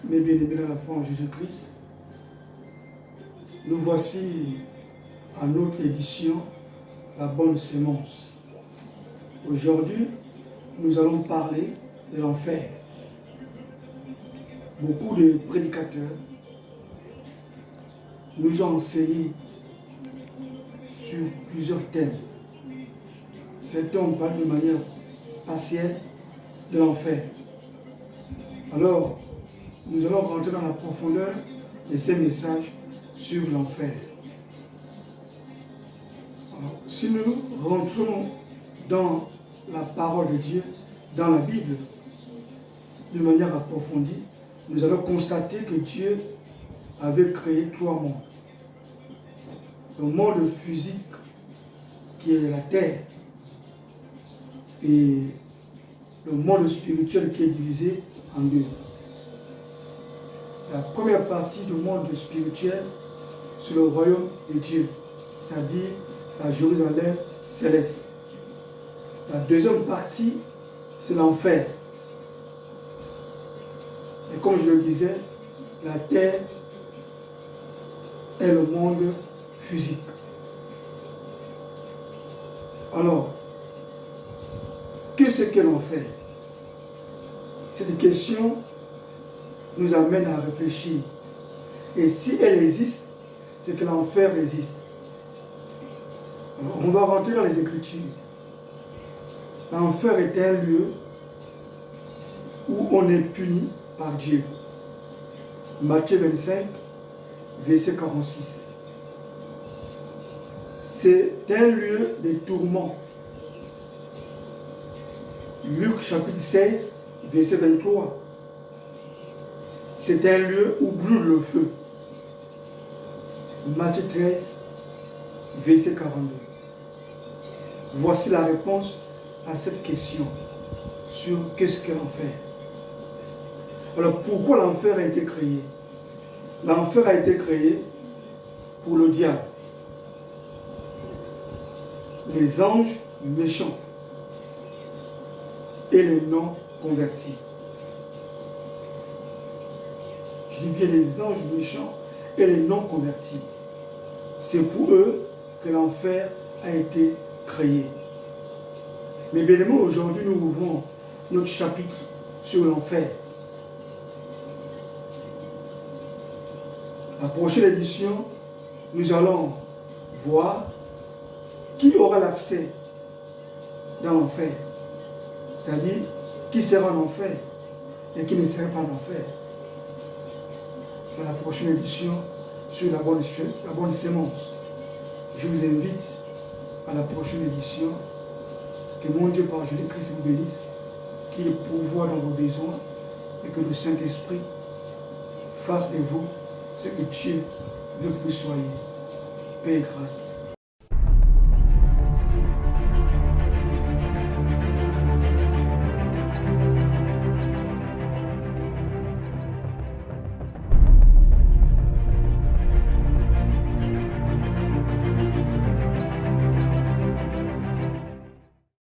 Mes bien-aimés dans la foi en Jésus-Christ, nous voici à notre édition, la bonne sémence. Aujourd'hui, nous allons parler de l'enfer. Beaucoup de prédicateurs nous ont enseigné sur plusieurs thèmes. Certains ont parlé de manière partielle de l'enfer. Alors, nous allons rentrer dans la profondeur de ces messages sur l'enfer. Si nous rentrons dans la parole de Dieu, dans la Bible, de manière approfondie, nous allons constater que Dieu avait créé trois mondes. Le monde physique, qui est la terre, et le monde spirituel qui est divisé en deux. La première partie du monde spirituel, c'est le royaume de Dieu, c'est-à-dire la Jérusalem céleste. La deuxième partie, c'est l'enfer. Et comme je le disais, la terre est le monde physique. Alors, qu'est-ce que l'enfer? Cette question nous amène à réfléchir. Et si elle existe, c'est que l'enfer existe. Alors, on va rentrer dans les Écritures. L'enfer est un lieu où on est puni par Dieu. Matthieu 25, verset 46. C'est un lieu de tourment. Luc chapitre 16, verset 23. C'est un lieu où brûle le feu. Matthieu 13, verset 42. Voici la réponse à cette question sur qu'est-ce que l'enfer. Alors pourquoi l'enfer a été créé? L'enfer a été créé pour le diable, les anges méchants et les non convertis. Je dis bien les anges méchants et les non convertis. C'est pour eux que l'enfer a été créé. Mais bien aimés, aujourd'hui nous ouvrons notre chapitre sur l'enfer. La prochaine édition, nous allons voir qui aura l'accès dans l'enfer. C'est-à-dire qui sera en enfer et qui ne sera pas en enfer. C'est la prochaine édition sur la bonne sémence. Je vous invite à la prochaine édition. Que mon Dieu par Jésus-Christ vous bénisse, qu'il pourvoie dans vos besoins et que le Saint-Esprit fasse de vous ce que Dieu veut que vous soyez. Paix et grâce.